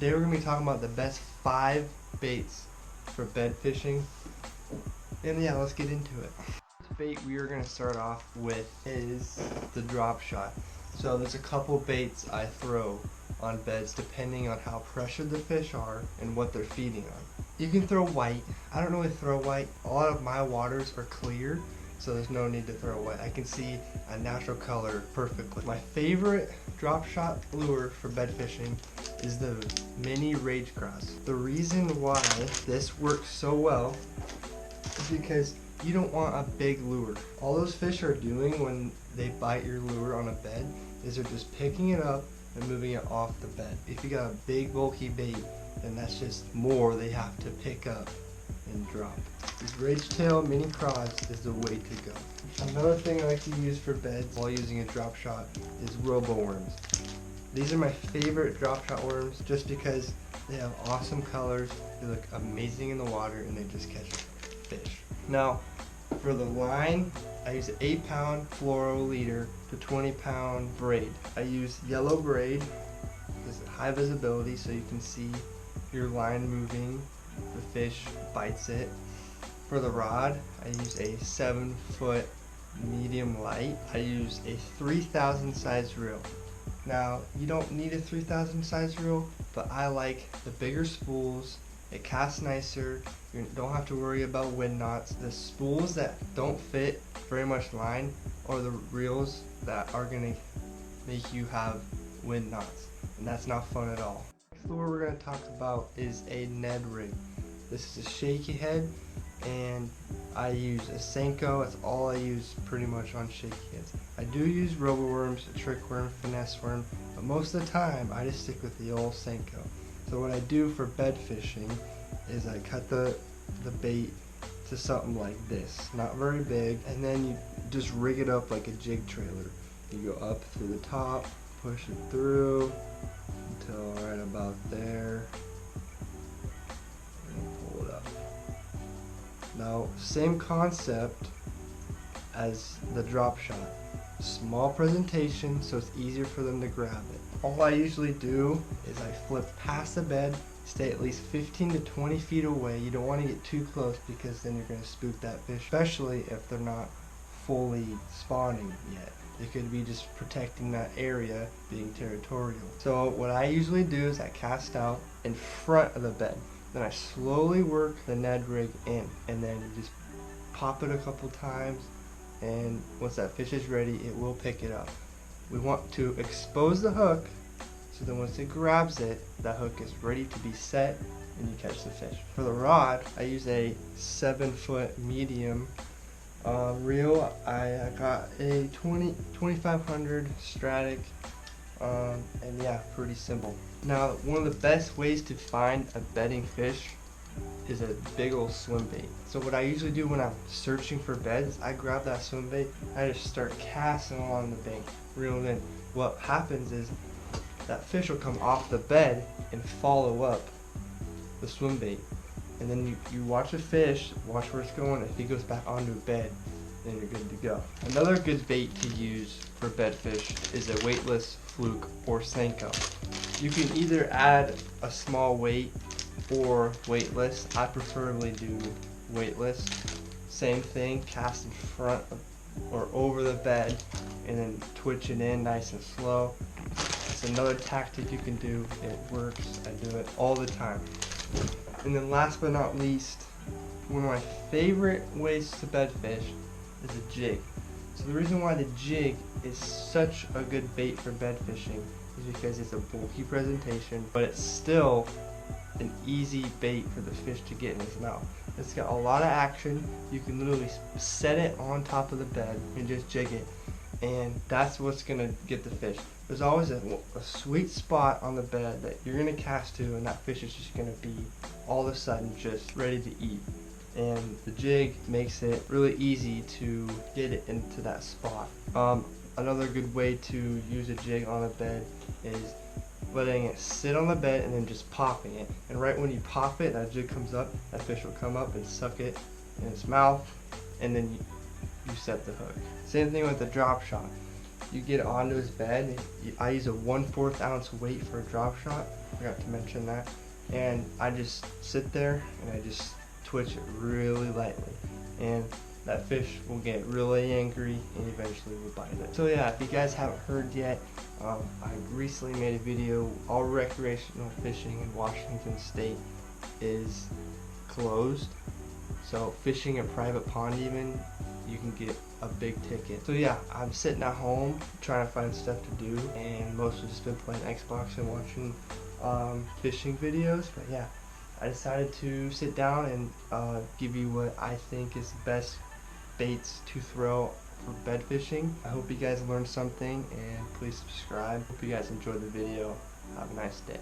Today we're going to be talking about the best 5 baits for bed fishing. And yeah, let's get into it. The bait we are going to start off with is the Dropshot. So there's a couple baits I throw on beds depending on how pressured the fish are and what they're feeding on. You can throw white. I don't really throw white. A lot of my waters are clear, so there's no need to throw white. I can see a natural color perfectly. My favorite Dropshot lure for bed fishing is the mini Rage Cross. The reason why this works so well is because you don't want a big lure. All those fish are doing when they bite your lure on a bed is they're just picking it up and moving it off the bed. If you got a big bulky bait, then that's just more they have to pick up and drop. This Rage Tail Mini Cross is the way to go. Another thing I like to use for beds while using a Dropshot is robo worms. These are my favorite Dropshot worms just because they have awesome colors, they look amazing in the water, and they just catch fish. Now, for the line, I use an 8-pound fluoro leader to 20-pound braid. I use yellow braid. It's high visibility so you can see your line moving. The fish bites it. For the rod, I use a 7-foot medium light. I use a 3,000 size reel. Now, you don't need a 3,000 size reel, but I like the bigger spools. It casts nicer. You don't have to worry about wind knots. The spools that don't fit very much line are the reels that are going to make you have wind knots, and that's not fun at all. Next lure we're going to talk about is a Ned rig. This is a shaky head, and I use a Senko. That's all I use pretty much on shaky heads. I do use robo worms, a trick worm, finesse worm, but most of the time I just stick with the old Senko. So what I do for bed fishing is I cut the bait to something like this, not very big, and then you just rig it up like a jig trailer. You go up through the top, push it through until right about there, and pull it up. Now, same concept as the Dropshot. Small presentation so it's easier for them to grab it. All I usually do is I flip past the bed, stay at least 15 to 20 feet away. You don't want to get too close because then you're going to spook that fish, especially if they're not fully spawning yet. It could be just protecting that area, being territorial. So what I usually do is I cast out in front of the bed. Then I slowly work the Ned rig in, and then you just pop it a couple times, and once that fish is ready, it will pick it up. We want to expose the hook, so then once it grabs it, that hook is ready to be set and you catch the fish. For the rod, I use a 7-foot medium reel. I got a 2500 Stratic, and yeah, pretty simple. Now, one of the best ways to find a bedding fish is a big old swim bait. So what I usually do when I'm searching for beds, I grab that swim bait, I just start casting along the bank, reeling in. What happens is that fish will come off the bed and follow up the swim bait. And then you watch the fish, watch where it's going. If he goes back onto a bed, then you're good to go. Another good bait to use for bed fish is a weightless fluke or Senko. You can either add a small weight or weightless. I preferably do weightless. Same thing, cast in front of, or over the bed, and then twitch it in nice and slow. It's another tactic you can do. It works. I do it all the time. And then last but not least, one of my favorite ways to bed fish is a jig. So the reason why the jig is such a good bait for bed fishing is because it's a bulky presentation, but it's still an easy bait for the fish to get in his mouth. It's got a lot of action. You can literally set it on top of the bed and just jig it, and that's what's gonna get the fish. There's always a sweet spot on the bed that you're gonna cast to, and that fish is just gonna be all of a sudden just ready to eat. And the jig makes it really easy to get it into that spot. Another good way to use a jig on a bed is letting it sit on the bed and then just popping it. And right when you pop it, that jig comes up, that fish will come up and suck it in its mouth, and then you set the hook. Same thing with the Dropshot. you get onto his bed. I use a 1/4 ounce weight for a drop shot. Forgot to mention that. And I just sit there and I just twitch it really lightly. And that fish will get really angry and eventually will bite it. So yeah, if you guys haven't heard yet, I recently made a video. All recreational fishing in Washington State is closed. So fishing a private pond even, you can get a big ticket. So yeah, I'm sitting at home trying to find stuff to do, and mostly just been playing Xbox and watching fishing videos. But yeah, I decided to sit down and give you what I think is the best baits to throw for bed fishing. I hope you guys learned something, and please subscribe. Hope you guys enjoyed the video. Have a nice day.